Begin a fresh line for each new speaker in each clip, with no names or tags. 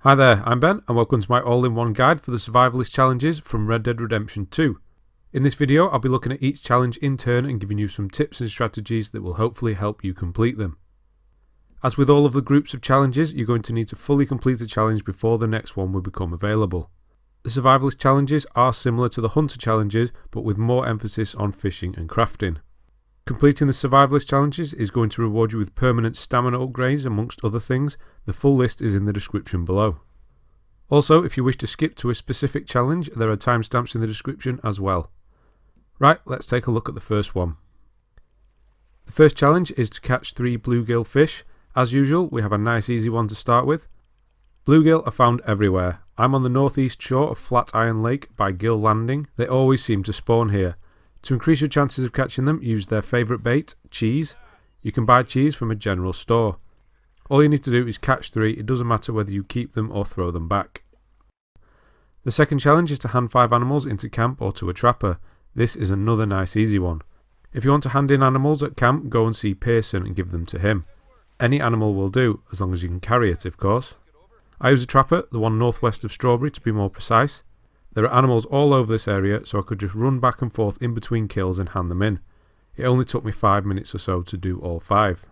Hi there, I'm Ben and welcome to my all-in-one guide for the Survivalist challenges from Red Dead Redemption 2. In this video I'll be looking at each challenge in turn and giving you some tips and strategies that will hopefully help you complete them. As with all of the groups of challenges, you're going to need to fully complete a challenge before the next one will become available. The Survivalist challenges are similar to the Hunter challenges, but with more emphasis on fishing and crafting. Completing the Survivalist challenges is going to reward you with permanent stamina upgrades amongst other things. The full list is in the description below. Also, if you wish to skip to a specific challenge, there are timestamps in the description as well. Right, let's take a look at the first one. The first challenge is to catch 3 bluegill fish. As usual, we have a nice easy one to start with. Bluegill are found everywhere. I'm on the northeast shore of Flatiron Lake by Gill Landing. They always seem to spawn here. To increase your chances of catching them, use their favourite bait, cheese. You can buy cheese from a general store. All you need to do is catch 3, it doesn't matter whether you keep them or throw them back. The second challenge is to hand 5 animals into camp or to a trapper. This is another nice easy one. If you want to hand in animals at camp, go and see Pearson and give them to him. Any animal will do, as long as you can carry it, of course. I use a trapper, the one northwest of Strawberry to be more precise. There are animals all over this area, so I could just run back and forth in between kills and hand them in. It only took me 5 minutes or so to do all 5.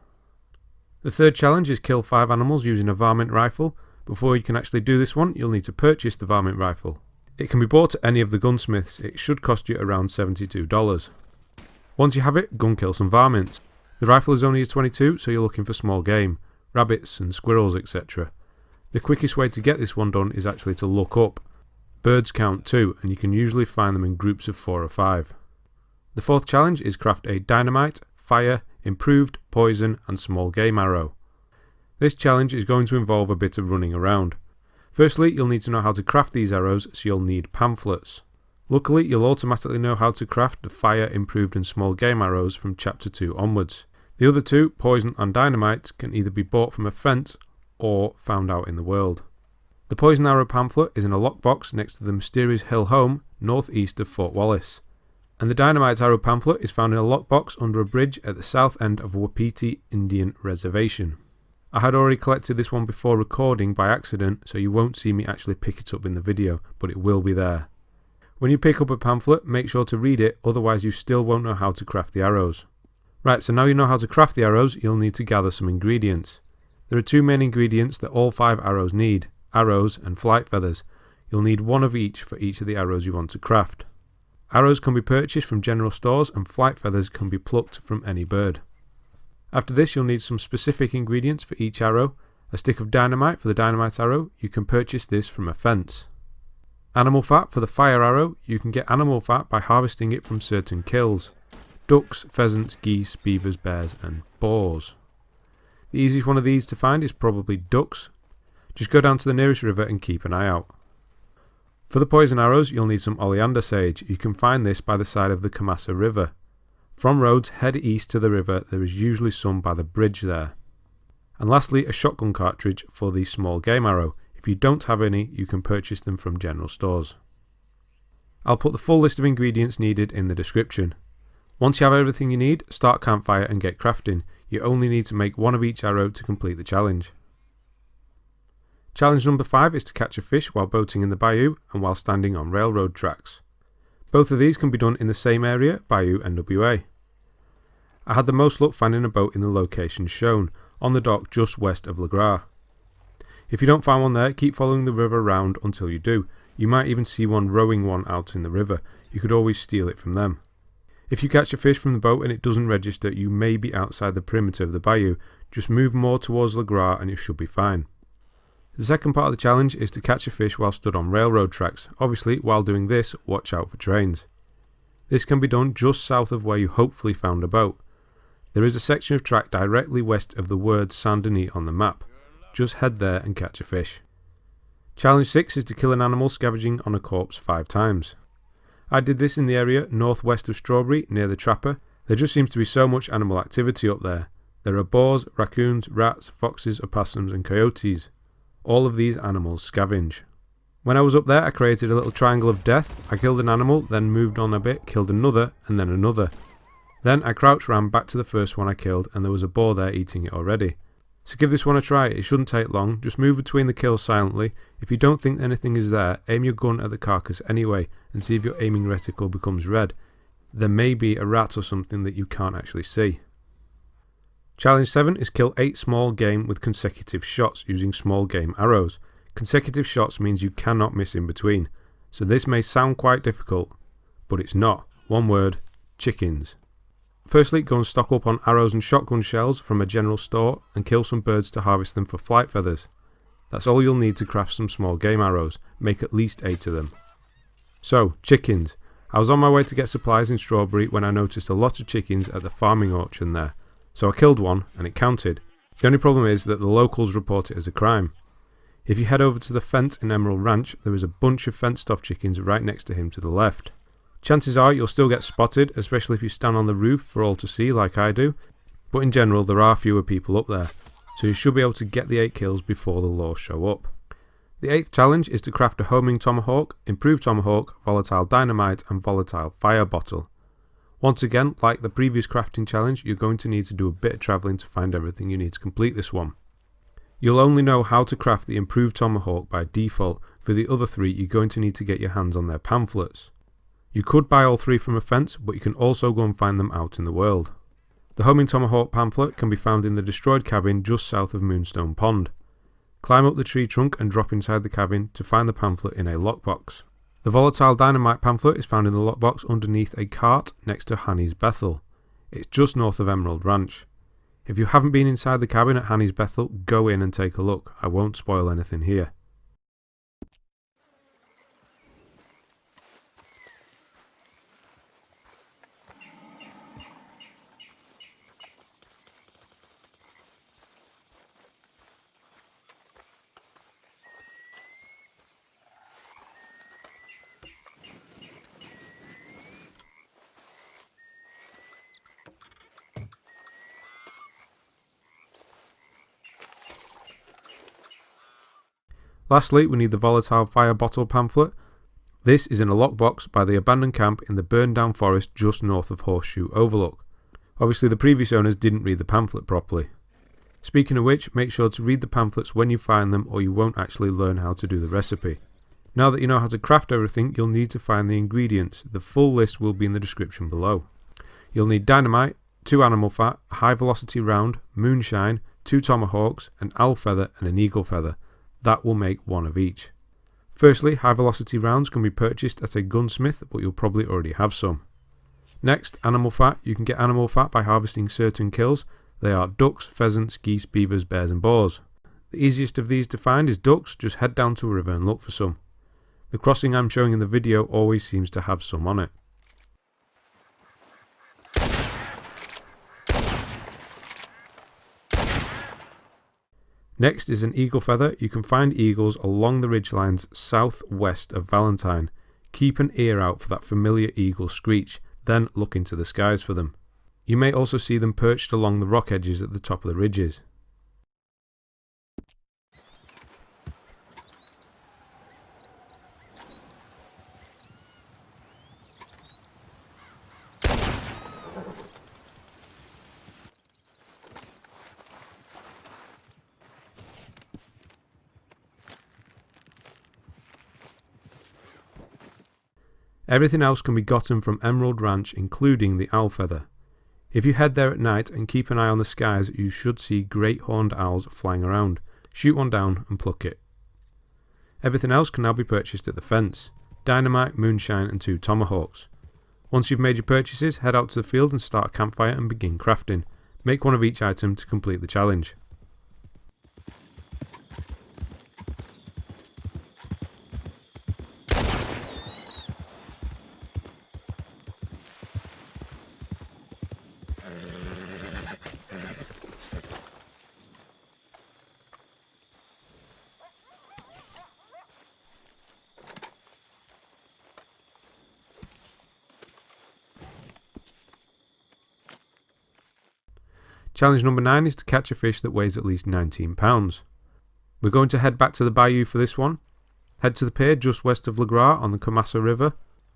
The third challenge is kill 5 animals using a Varmint Rifle. Before you can actually do this one, you'll need to purchase the Varmint Rifle. It can be bought at any of the gunsmiths. It should cost you around $72. Once you have it, gun kill some varmints. The rifle is only a 22, so you're looking for small game, rabbits and squirrels, etc. The quickest way to get this one done is actually to look up. Birds count too, and you can usually find them in groups of 4 or 5. The fourth challenge is craft a dynamite, fire, improved, poison and small game arrow. This challenge is going to involve a bit of running around. Firstly, you'll need to know how to craft these arrows, so you'll need pamphlets. Luckily, you'll automatically know how to craft the fire, improved and small game arrows from chapter 2 onwards. The other two, poison and dynamite, can either be bought from a fence or found out in the world. The poison arrow pamphlet is in a lockbox next to the mysterious hill home northeast of Fort Wallace. And the dynamite arrow pamphlet is found in a lockbox under a bridge at the south end of Wapiti Indian Reservation. I had already collected this one before recording by accident, so you won't see me actually pick it up in the video, but it will be there. When you pick up a pamphlet, make sure to read it, otherwise you still won't know how to craft the arrows. Right, so now you know how to craft the arrows, you'll need to gather some ingredients. There are 2 main ingredients that all 5 arrows need: arrows and flight feathers. You'll need 1 of each for each of the arrows you want to craft. Arrows can be purchased from general stores and flight feathers can be plucked from any bird. After this, you'll need some specific ingredients for each arrow. A stick of dynamite for the dynamite arrow, you can purchase this from a fence. Animal fat for the fire arrow, you can get animal fat by harvesting it from certain kills. Ducks, pheasants, geese, beavers, bears and boars. The easiest one of these to find is probably ducks. Just go down to the nearest river and keep an eye out. For the poison arrows, you'll need some oleander sage. You can find this by the side of the Kamasa River. From roads, head east to the river. There is usually some by the bridge there. And lastly, a shotgun cartridge for the small game arrow. If you don't have any, you can purchase them from general stores. I'll put the full list of ingredients needed in the description. Once you have everything you need, start campfire and get crafting. You only need to make 1 of each arrow to complete the challenge. Challenge number 5 is to catch a fish while boating in the bayou and while standing on railroad tracks. Both of these can be done in the same area, Bayou, NWA. I had the most luck finding a boat in the location shown, on the dock just west of Le Gras. If you don't find one there, keep following the river around until you do. You might even see one rowing one out in the river. You could always steal it from them. If you catch a fish from the boat and it doesn't register, you may be outside the perimeter of the bayou. Just move more towards Le Gras and you should be fine. The second part of the challenge is to catch a fish while stood on railroad tracks. Obviously, while doing this, watch out for trains. This can be done just south of where you hopefully found a boat. There is a section of track directly west of the word Saint-Denis on the map. Just head there and catch a fish. Challenge 6 is to kill an animal scavenging on a corpse 5 times. I did this in the area northwest of Strawberry near the trapper. There just seems to be so much animal activity up there. There are boars, raccoons, rats, foxes, opossums and coyotes. All of these animals scavenge. When I was up there, I created a little triangle of death. I killed an animal, then moved on a bit, killed another, and then another. Then I crouch ran back to the first one I killed, and there was a boar there eating it already. So give this one a try, it shouldn't take long, just move between the kills silently. If you don't think anything is there, aim your gun at the carcass anyway and see if your aiming reticle becomes red. There may be a rat or something that you can't actually see. Challenge 7 is kill 8 small game with consecutive shots using small game arrows. Consecutive shots means you cannot miss in between. So this may sound quite difficult, but it's not. One word, chickens. Firstly, go and stock up on arrows and shotgun shells from a general store and kill some birds to harvest them for flight feathers. That's all you'll need to craft some small game arrows. Make at least 8 of them. So, chickens. I was on my way to get supplies in Strawberry when I noticed a lot of chickens at the farming orchard there. So I killed one and it counted. The only problem is that the locals report it as a crime. If you head over to the fence in Emerald Ranch, there is a bunch of fenced off chickens right next to him to the left. Chances are you'll still get spotted, especially if you stand on the roof for all to see like I do, but in general there are fewer people up there, so you should be able to get the 8 kills before the law show up. The 8th challenge is to craft a homing tomahawk, improved tomahawk, volatile dynamite and volatile fire bottle. Once again, like the previous crafting challenge, you're going to need to do a bit of travelling to find everything you need to complete this one. You'll only know how to craft the improved tomahawk by default. For the other 3 you're going to need to get your hands on their pamphlets. You could buy all 3 from a fence, but you can also go and find them out in the world. The Homing Tomahawk pamphlet can be found in the destroyed cabin just south of Moonstone Pond. Climb up the tree trunk and drop inside the cabin to find the pamphlet in a lockbox. The Volatile Dynamite pamphlet is found in the lockbox underneath a cart next to Hanny's Bethel. It's just north of Emerald Ranch. If you haven't been inside the cabin at Hanny's Bethel, go in and take a look. I won't spoil anything here. Lastly, we need the Volatile Fire Bottle pamphlet. This is in a lockbox by the abandoned camp in the burned down forest just north of Horseshoe Overlook. Obviously the previous owners didn't read the pamphlet properly. Speaking of which, make sure to read the pamphlets when you find them or you won't actually learn how to do the recipe. Now that you know how to craft everything, you'll need to find the ingredients. The full list will be in the description below. You'll need dynamite, 2 animal fat, a high velocity round, moonshine, 2 tomahawks, an owl feather and an eagle feather. That will make 1 of each. Firstly, high velocity rounds can be purchased at a gunsmith, but you'll probably already have some. Next, animal fat. You can get animal fat by harvesting certain kills. They are ducks, pheasants, geese, beavers, bears and boars. The easiest of these to find is ducks. Just head down to a river and look for some. The crossing I'm showing in the video always seems to have some on it. Next is an eagle feather. You can find eagles along the ridgelines southwest of Valentine. Keep an ear out for that familiar eagle screech, then look into the skies for them. You may also see them perched along the rock edges at the top of the ridges. Everything else can be gotten from Emerald Ranch, including the owl feather. If you head there at night and keep an eye on the skies, you should see great horned owls flying around. Shoot one down and pluck it. Everything else can now be purchased at the fence. Dynamite, moonshine and 2 tomahawks. Once you've made your purchases, head out to the field and start a campfire and begin crafting. Make 1 of each item to complete the challenge. Challenge number 9 is to catch a fish that weighs at least 19 pounds. We're going to head back to the Bayou for this one. Head to the pier just west of Le Gras on the Comassa River.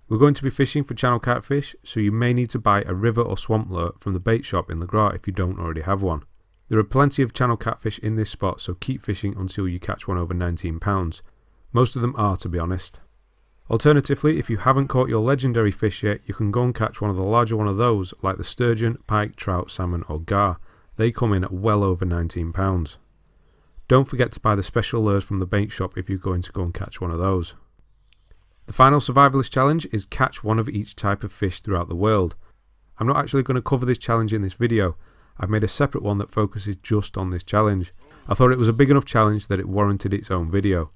We're going to be fishing for channel catfish, so you may need to buy a river or swamp lure from the bait shop in Le Gras if you don't already have one. There are plenty of channel catfish in this spot, so keep fishing until you catch one over 19 pounds. Most of them are, to be honest. Alternatively, if you haven't caught your legendary fish yet, you can go and catch one of the larger one of those, like the sturgeon, pike, trout, salmon or gar. They come in at well over 19 pounds. Don't forget to buy the special lures from the bait shop if you're going to go and catch one of those. The final survivalist challenge is catch one of each type of fish throughout the world. I'm not actually going to cover this challenge in this video. I've made a separate one that focuses just on this challenge. I thought it was a big enough challenge that it warranted its own video.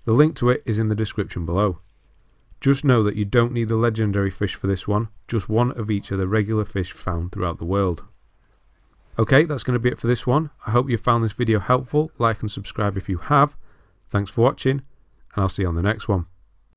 The link to it is in the description below. Just know that you don't need the legendary fish for this one, just one of each of the regular fish found throughout the world. Okay, that's going to be it for this one. I hope you found this video helpful. Like and subscribe if you have. Thanks for watching, and I'll see you on the next one.